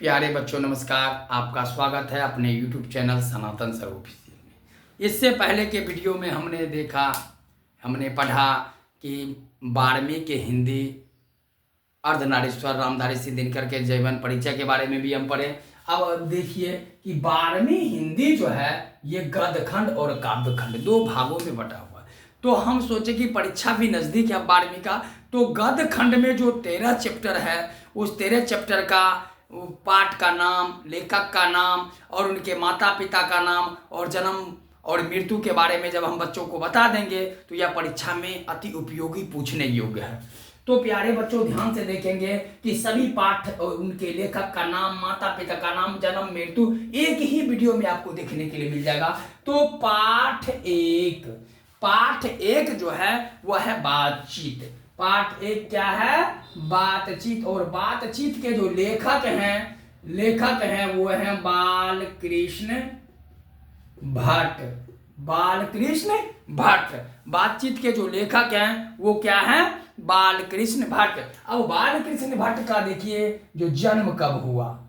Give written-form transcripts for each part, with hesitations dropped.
प्यारे बच्चों नमस्कार। आपका स्वागत है अपने YouTube चैनल सनातन सर ऑफिशियल में। इससे पहले के वीडियो में हमने पढ़ा कि 12वीं के हिंदी अर्धनारीश्वर रामधारी सिंह दिनकर के जीवन परिचय के बारे में भी हम पढ़े। अब देखिए कि 12वीं हिंदी जो है ये गद्यखंड और काव्यखंड दो भागों में बटा हुआ है। तो हम सोचे कि परीक्षा भी नज़दीक है 12वीं का, तो गद्यखंड में जो 13 चैप्टर है उस 13 चैप्टर का पाठ का नाम, लेखक का नाम और उनके माता पिता का नाम और जन्म और मृत्यु के बारे में जब हम बच्चों को बता देंगे तो यह परीक्षा में अति उपयोगी पूछने योग्य है। तो प्यारे बच्चों ध्यान से देखेंगे कि सभी पाठ और उनके लेखक का नाम, माता पिता का नाम, जन्म, मृत्यु एक ही वीडियो में आपको देखने के लिए मिल जाएगा। तो पाठ एक जो है वह है बातचीत। पाठ एक क्या है? बातचीत। और बातचीत के जो लेखक हैं वो हैं बालकृष्ण भट्ट। बालकृष्ण भट्ट बातचीत के जो लेखक हैं वो क्या हैं? बालकृष्ण भट्ट। अब बालकृष्ण भट्ट का देखिए जो जन्म कब हुआ,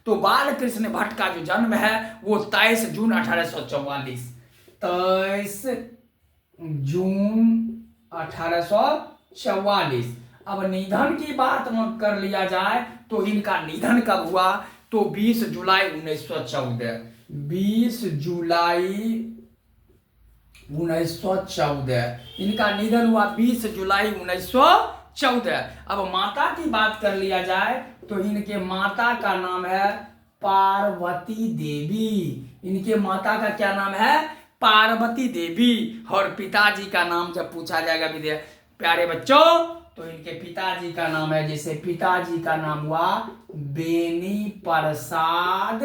तो बालकृष्ण भट्ट का जो जन्म है वो 23 जून 1844। 23 जून 1844। अब निधन की बात कर लिया जाए तो इनका निधन कब हुआ? तो 20 जुलाई 1914। 20 जुलाई 1914 इनका निधन हुआ 20 जुलाई 1914। अब माता की बात कर लिया जाए तो इनके माता का नाम है पार्वती देवी। इनके माता का क्या नाम है? पार्वती देवी। और पिताजी का नाम जब पूछा जाएगा प्यारे बच्चों तो इनके पिताजी का नाम है, जैसे पिताजी का नाम हुआ बेनी प्रसाद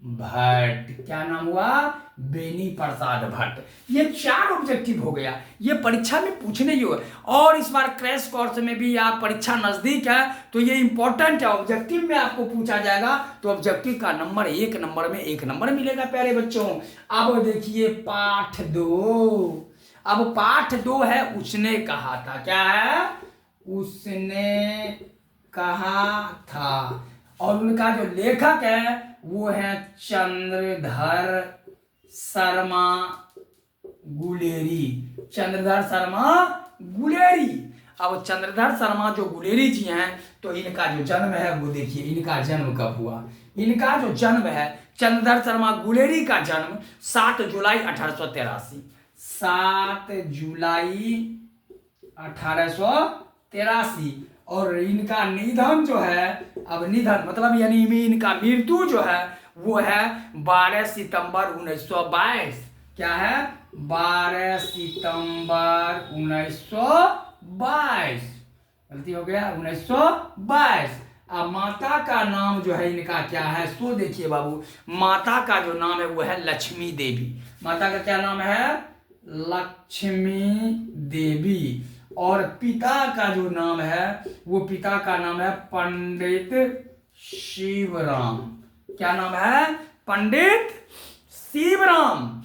भट्ट। क्या नाम हुआ? बेनी प्रसाद भट्ट। ये 4 ऑब्जेक्टिव हो गया, ये परीक्षा में पूछने योग्य। और इस बार क्रैश कोर्स में भी आप परीक्षा नजदीक है तो ये इंपॉर्टेंट है। ऑब्जेक्टिव में आपको पूछा जाएगा तो ऑब्जेक्टिव का नंबर 1 नंबर में 1 नंबर मिलेगा प्यारे बच्चों। अब देखिए पाठ 2। अब पाठ 2 है उसने कहा था। क्या है? उसने कहा था। और उनका जो लेखक है वो है चंद्रधर शर्मा गुलेरी। चंद्रधर शर्मा गुलेरी। अब चंद्रधर शर्मा जो गुलेरी जी हैं तो इनका जो जन्म है वो देखिए इनका जन्म कब हुआ। इनका जो जन्म है चंद्रधर शर्मा गुलेरी का जन्म 7 जुलाई 1883। 7 जुलाई 1883। और इनका निधन जो है, अब निधन मतलब यानी इनका मृत्यु जो है वो है 12 सितंबर 1922। क्या है? 12 सितंबर 1922। गलती हो गया 1922। अब माता का नाम जो है इनका क्या है? सो देखिए बाबू, माता का जो नाम है वो है लक्ष्मी देवी। माता का क्या नाम है? लक्ष्मी देवी। और पिता का जो नाम है वो पिता का नाम है पंडित शिवराम। क्या नाम है? पंडित शिवराम।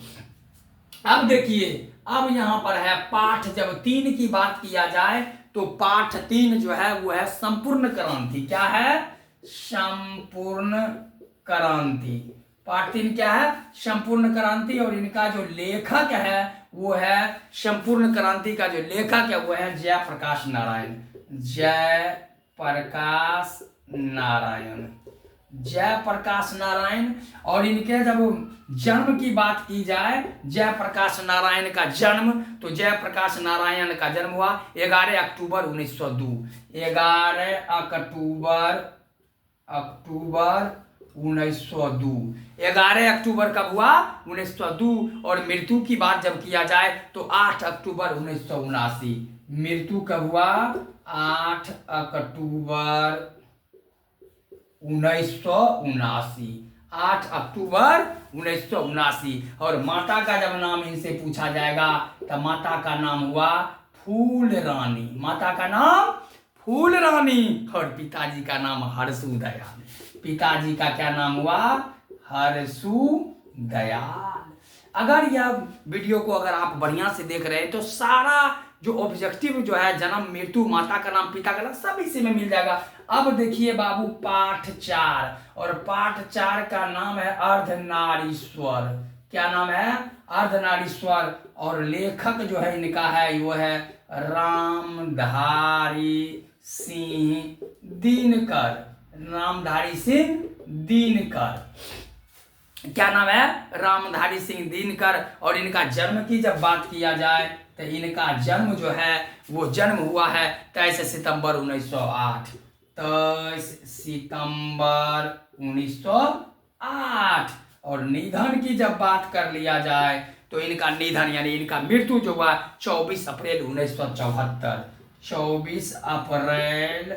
अब देखिए, अब यहां पर है पाठ जब 3 की बात किया जाए तो पाठ 3 जो है वो है संपूर्ण क्रांति। क्या है? संपूर्ण क्रांति। पाठ 3 क्या है? संपूर्ण क्रांति। और इनका जो लेखक है वो है संपूर्ण क्रांति का जो लेखक है वो है जयप्रकाश नारायण। जयप्रकाश नारायण। और इनके जब जन्म की बात की जाए, जयप्रकाश नारायण का जन्म, तो जयप्रकाश नारायण का जन्म हुआ 11 अक्टूबर 1902। 11 अक्टूबर 1902। 11 अक्टूबर कब हुआ? 1902। और मृत्यु की बात जब किया जाए तो 8 अक्टूबर 1979। मृत्यु कब हुआ? 8 अक्टूबर 1979। 8 अक्टूबर 1979। और माता का जब नाम इनसे पूछा जाएगा तो माता का नाम हुआ फूल रानी। माता का नाम फूल रानी। और पिताजी का नाम हरसू दयाल। पिताजी का क्या नाम हुआ? हरसू दयाल। अगर यह वीडियो को अगर आप बढ़िया से देख रहे हैं तो सारा जो ऑब्जेक्टिव जो है जन्म मृत्यु माता का नाम पिता का नाम सब इसी में मिल जाएगा। अब देखिए बाबू पाठ 4, और पाठ 4 का नाम है अर्धनारीश्वर। क्या नाम है? अर्धनारीश्वर। और लेखक जो है इनका है वो है रामधारी सिंह दिनकर। रामधारी सिंह दिनकर, क्या नाम है? रामधारी सिंह दिनकर। और इनका जन्म की जब बात किया जाए तो इनका जन्म जो है वो जन्म हुआ है 23 सितंबर 1908। 23 सितंबर 1908। और निधन की जब बात कर लिया जाए तो इनका निधन यानी इनका मृत्यु जो हुआ 24 अप्रैल 1974। 24 अप्रैल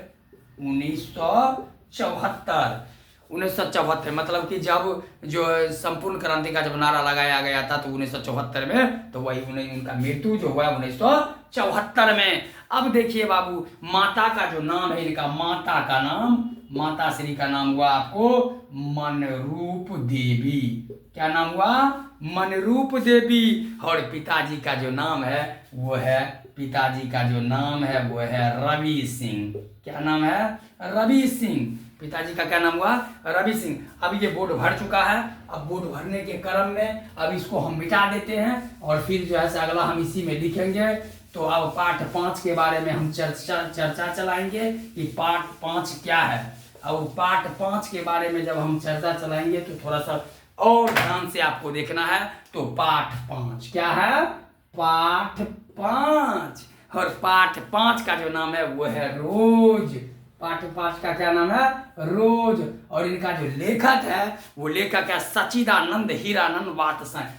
1974 मतलब कि जब जो संपूर्ण क्रांति का जब नारा लगाया गया था तो 1974 में, तो वही उनका मृत्यु जो हुआ 1974 में। अब देखिए बाबू माता का जो नाम है इनका, माता का नाम, माता श्री का नाम हुआ आपको मनरूप देवी। क्या नाम हुआ? मनरूप देवी। और पिताजी का जो नाम है वो है, पिताजी का जो नाम है वो है रवि सिंह। क्या नाम है? रवि सिंह। पिताजी का क्या नाम हुआ? रवि सिंह। अब ये बोर्ड भर चुका है। अब बोर्ड भरने के क्रम में अब इसको हम मिटा देते हैं और फिर जो है अगला हम इसी में लिखेंगे। तो अब पाठ 5 के बारे में हम चर्चा चलाएंगे कि पाठ 5 क्या है। अब पाठ 5 के बारे में जब हम चर्चा चलाएंगे तो थोड़ा सा और ध्यान से आपको देखना है। तो पाठ 5 क्या है? पाठ 5। और पाठ 5 का जो नाम है वो है रोज। पाठ 5 का क्या नाम है? रोज। और इनका जो लेखक है वो लेखक है सच्चिदानंद हीरानंद वात्स्यायन।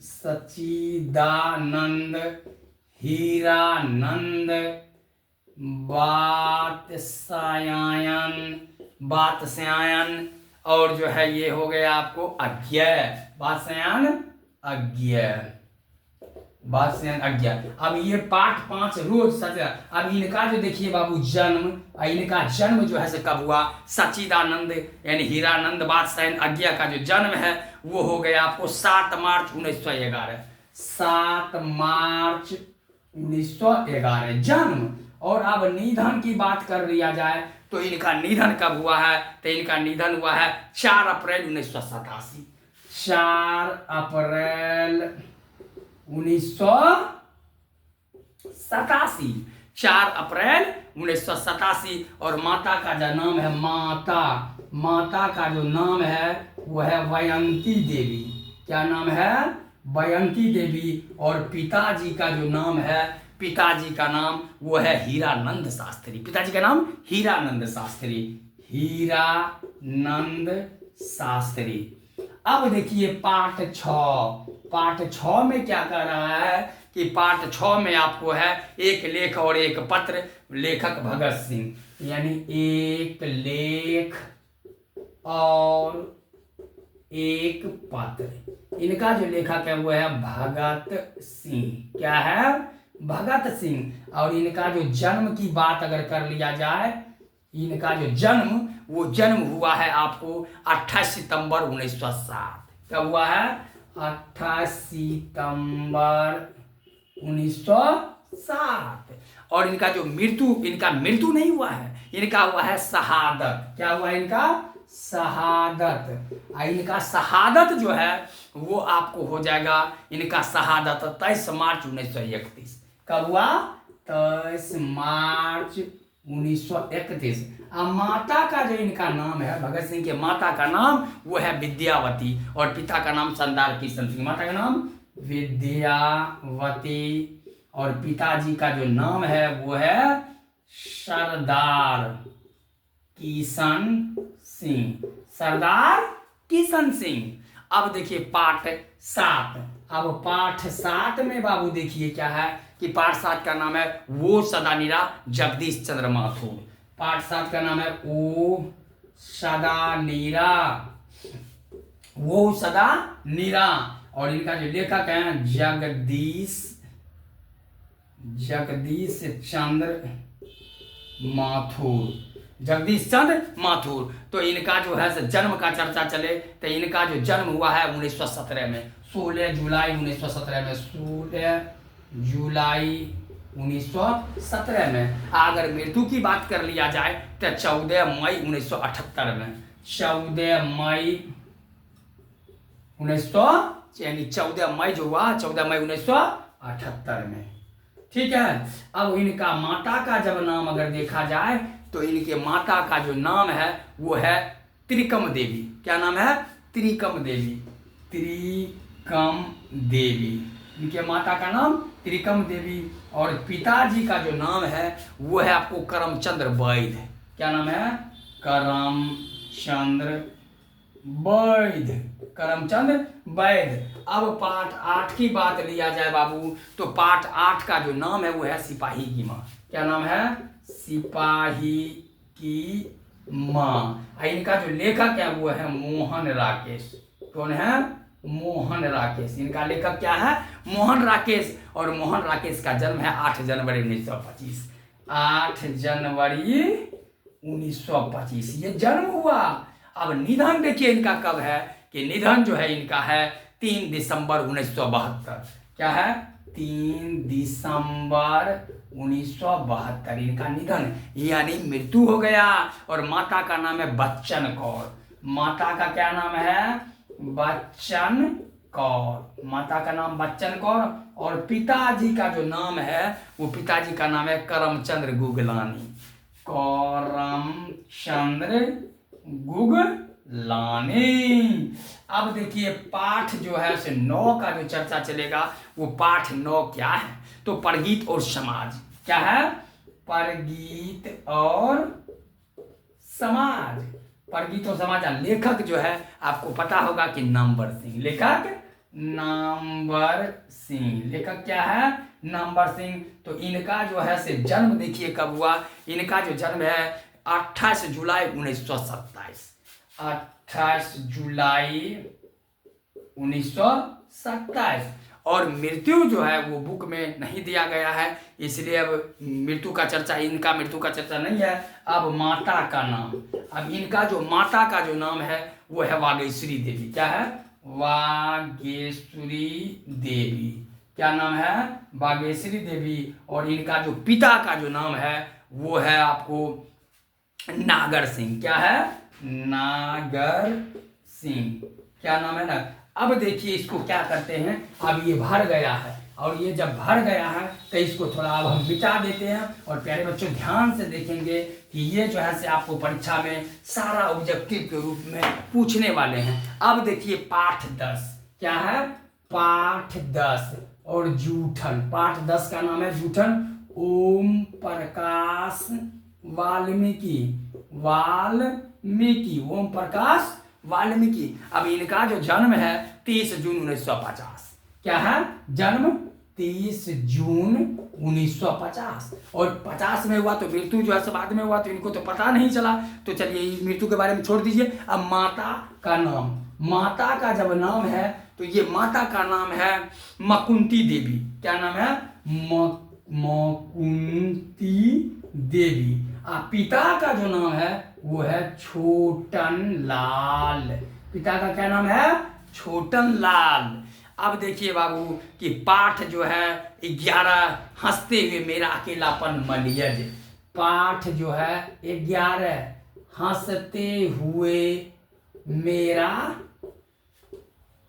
सच्चिदानंद हीरानंद वात्स्यायन। और जो है ये हो गया आपको अज्ञेय। वात्स्यायन अज्ञेय। अब ये पाठ 5 रोज सच। अब इनका जो देखिए बाबू जन्म, इनका जन्म जो है से कब हुआ? सच्चिदानंद यानी हीरानंद वात्स्यायन अज्ञेय का जो जन्म है वो हो गया आपको 7 मार्च 1911। 7 मार्च 1911 जन्म। और अब निधन की बात कर लिया जाए तो इनका निधन कब हुआ है? तो इनका निधन हुआ है 4 अप्रैल 1987। 4 अप्रैल 1987। 4 अप्रैल 1987। और माता का जो नाम है, माता का जो नाम है वो है वयंती देवी। क्या नाम है? वयंती देवी। और पिताजी का जो नाम है, पिताजी का नाम वो है हीरानंद शास्त्री। पिताजी का नाम हीरानंद शास्त्री। हीरानंद शास्त्री। अब देखिए पाठ 6। पाठ 6 में क्या कर रहा है कि पाठ 6 में आपको है एक लेख और एक पत्र। लेखक भगत सिंह यानी एक लेख और एक पत्र। इनका जो लेखक है वो है भगत सिंह। क्या है? भगत सिंह। और इनका जो जन्म की बात अगर कर लिया जाए, इनका जो जन्म वो जन्म हुआ है आपको 28 सितंबर 1907। कब हुआ है? 28 सितंबर 1907। और इनका जो मृत्यु, इनका मृत्यु नहीं हुआ है, इनका हुआ है शहादत। क्या हुआ है? इनका शहादत। इनका शहादत जो है वो आपको हो जाएगा, इनका शहादत 23 मार्च 1931। कब हुआ? 23 मार्च 1931। अब माता का जो इनका नाम है, भगत सिंह के माता का नाम वो है विद्यावती और पिता का नाम सरदार किशन सिंह। माता का नाम विद्यावती और पिताजी का जो नाम है वो है सरदार किशन सिंह। सरदार किशन सिंह। अब देखिए पाठ 7। अब पाठ 7 में बाबू देखिए क्या है कि पाठ 7 का नाम है वो सदा निरा जगदीश चंद्र माथुर। पाठ 7 का नाम है ओ सदा निरा, वो सदा निरा। और इनका जो लेखक है जगदीश चंद्र माथुर। जगदीश चंद्र माथुर। तो इनका जो है जन्म का चर्चा चले तो इनका जो जन्म हुआ है 1917 में, 16 जुलाई 1917 में। 16 जुलाई 1917 में। अगर मृत्यु की बात कर लिया जाए तो 14 मई 1978 में। 14 मई 1900 यानी 14 मई जो हुआ 14 मई 1978 में। ठीक है। अब इनका माता का जब नाम अगर देखा जाए तो इनके माता का जो नाम है वो है त्रिकम देवी। क्या नाम है? त्रिकम देवी। त्रिकम देवी इनके माता का नाम त्रिकम देवी। और पिताजी का जो नाम है वो है आपको करमचंद्र वैद्य। क्या नाम है? करमचंद्र वैद्य। करमचंद्र वैद्य। अब पाठ 8 की बात लिया जाए बाबू तो पाठ 8 का जो नाम है वो है सिपाही की माँ। क्या नाम है? सिपाही की माँ। इनका जो लेखक है वो है मोहन राकेश। कौन है? मोहन राकेश। इनका लेखक क्या है? मोहन राकेश। और मोहन राकेश का जन्म है 8 जनवरी 1925। 8 जनवरी 1925 ये जन्म हुआ। अब निधन देखिए इनका कब है कि निधन जो है इनका है 3 दिसंबर 1972। क्या है? 3 दिसंबर 1972 इनका निधन यानी मृत्यु हो गया। और माता का नाम है बच्चन कौर। माता का क्या नाम है? बच्चन कौर। माता का नाम बच्चन कौर। और पिताजी का जो नाम है वो पिताजी का नाम है करमचंद्र गुगलानी। करमचंद्र गुगलानी। अब देखिए पाठ जो है उसे 9 का जो चर्चा चलेगा वो पाठ 9 क्या है तो परगीत और समाज। क्या है? परगीत और समाज। परगीत और समाज। लेखक जो है आपको पता होगा कि नामवर सिंह। लेखक नामवर सिंह। लेखक क्या है? नामवर सिंह। तो इनका जो है से जन्म देखिए कब हुआ। इनका जो जन्म है 28 जुलाई 1927। 28 जुलाई 1927। और मृत्यु जो है वो बुक में नहीं दिया गया है इसलिए अब मृत्यु का चर्चा इनका मृत्यु का चर्चा नहीं है। अब माता का नाम। अब इनका जो माता का जो नाम है वो है वागेश्वरी देवी। क्या है? वागेश्वरी देवी। क्या नाम है? वागेश्वरी देवी। और इनका जो पिता का जो नाम है वो है आपको नागर सिंह। क्या है? नागर सिंह। क्या नाम है ना। अब देखिए इसको क्या करते हैं। अब ये भर गया है और ये जब भर गया है तो इसको थोड़ा अब हम मिटा देते हैं। और प्यारे बच्चों ध्यान से देखेंगे कि ये जो है से आपको परीक्षा में सारा ऑब्जेक्टिव के रूप में पूछने वाले हैं। अब देखिए पाठ 10। क्या है? पाठ 10 और जूठन। पाठ 10 का नाम है जूठन। ओम प्रकाश वाल्मीकि। वाल्मीकि। ओम प्रकाश वाल्मीकि। अब इनका जो जन्म है 30 जून 1950। क्या है? जन्म 30 जून 1950। और 50 में हुआ तो मृत्यु जो है सब बाद में हुआ तो इनको तो पता नहीं चला। तो चलिए मृत्यु के बारे में छोड़ दीजिए। अब माता का नाम। माता का जब नाम है तो ये माता का नाम है मकुंती देवी। क्या नाम है? मकुंती देवी। पिता का जो नाम है वो है छोटन लाल। पिता का क्या नाम है? छोटन लाल। अब देखिए बाबू कि पाठ जो है 11 हंसते हुए मेरा अकेलापन मलियज। पाठ जो है 11 हंसते हुए मेरा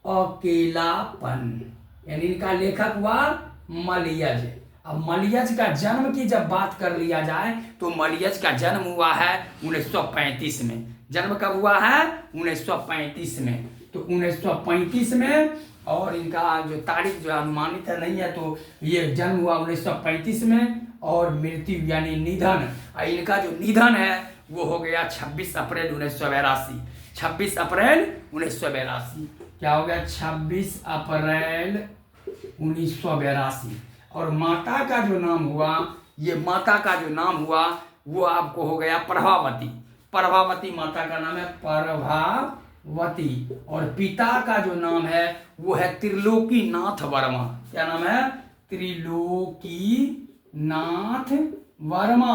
अकेलापन यानी इनका लेखक हुआ मलियज। अब मलियज का जन्म की जब बात कर लिया जाए तो मलियज का जन्म हुआ है 1935 में। जन्म कब हुआ है? 1935 में। तो 1935 में। और इनका जो तारीख जो अनुमानित है नहीं है तो ये जन्म हुआ 1935 में। और मृत्यु यानी निधन इनका जो निधन है वो हो गया 26 अप्रैल 1982। 26 अप्रैल 1982। क्या हो गया? 26 अप्रैल 1982। और माता का जो नाम हुआ ये माता का जो नाम हुआ वो आपको हो गया प्रभावती। प्रभावती माता का नाम है प्रभावती। और पिता का जो नाम है वो है त्रिलोकीनाथ वर्मा। क्या नाम है? त्रिलोकीनाथ वर्मा।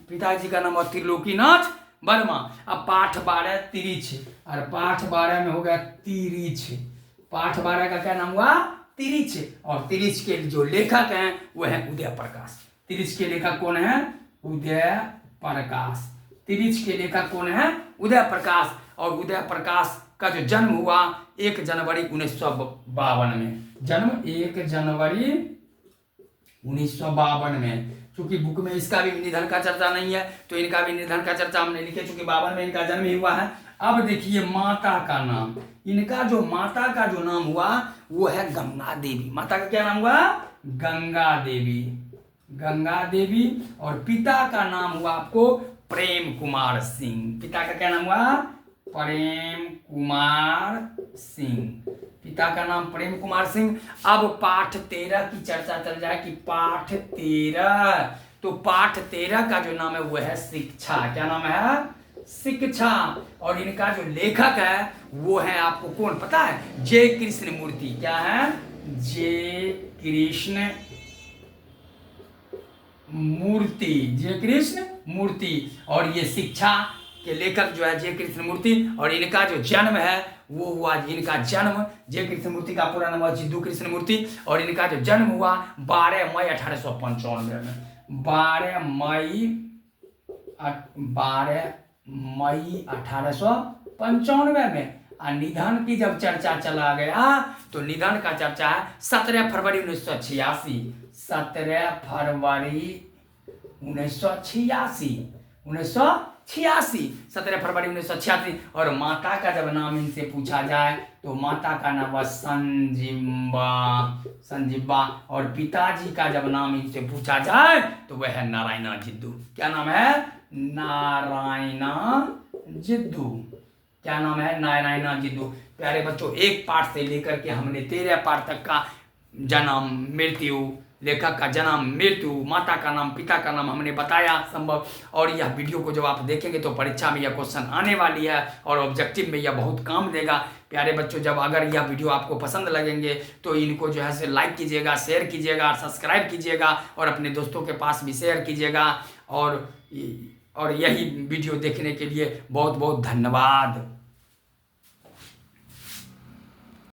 पिताजी का नाम है त्रिलोकीनाथ वर्मा। अब पाठ 12 तिरिछ और पाठ 12 में हो गया तिरिछ। पाठ 12 का क्या नाम हुआ? तिरिच, और तिरिच के जो लेखक हैं वो है उदय प्रकाश। तिरिच के लेखक कौन है? उदय प्रकाश। तिरिच के लेखक कौन है? उदय प्रकाश। और उदय प्रकाश का जो जन्म हुआ 1 जनवरी 1952 में। जन्म 1 जनवरी 1952 में। चूंकि बुक में इसका भी निधन का चर्चा नहीं है तो इनका भी निधन का चर्चा हमने लिखे, चूंकि 52 में इनका जन्म ही हुआ है। अब देखिए माता का नाम, इनका जो माता का जो नाम हुआ वो है गंगा देवी। माता का क्या नाम हुआ? गंगा देवी। गंगा देवी। और पिता का नाम हुआ आपको प्रेम कुमार सिंह। पिता का क्या नाम हुआ? प्रेम कुमार सिंह। पिता का नाम प्रेम कुमार सिंह। अब पाठ 13 की चर्चा चल जाए कि पाठ 13, तो पाठ 13 का जो नाम है वो है शिक्षा। क्या नाम है? शिक्षा। और इनका जो लेखक है वो है आपको कौन पता है? जे कृष्ण मूर्ति। क्या है? जे कृष्ण मूर्ति। जे कृष्ण मूर्ति। और ये शिक्षा के लेखक जो है जे कृष्ण मूर्ति। और इनका जो जन्म है वो हुआ, इनका जन्म, जे कृष्ण मूर्ति का पूरा नाम हुआ जिद्दू कृष्ण मूर्ति। और इनका जो जन्म हुआ 12 मई 1895 में। 12 मई 1895 में। और निधन की जब चर्चा चला गया तो निधन का चर्चा है 17 फरवरी 1986। 17 फरवरी 1986। 17 फरवरी 1986। और माता का जब नाम इनसे पूछा जाए तो माता का नाम हुआ संजीवा। और पिताजी का जब नाम इनसे पूछा जाए तो वह है नारायणा जिद्दू। क्या नाम है? नारायणा जिद्दू। क्या नाम है? नारायणा जिद्दू। प्यारे बच्चों, एक पाठ से लेकर के हमने 13 पाठ तक का जन्म, मृत्यु, लेखक का जन्म, मृत्यु, माता का नाम, पिता का नाम हमने बताया संभव। और यह वीडियो को जब आप देखेंगे तो परीक्षा में यह क्वेश्चन आने वाली है और ऑब्जेक्टिव में यह बहुत काम देगा। प्यारे बच्चों, जब अगर यह वीडियो आपको पसंद लगेंगे तो इनको जो है से लाइक कीजिएगा, शेयर कीजिएगा, सब्सक्राइब कीजिएगा और अपने दोस्तों के पास भी शेयर कीजिएगा। और यही वीडियो देखने के लिए बहुत बहुत धन्यवाद।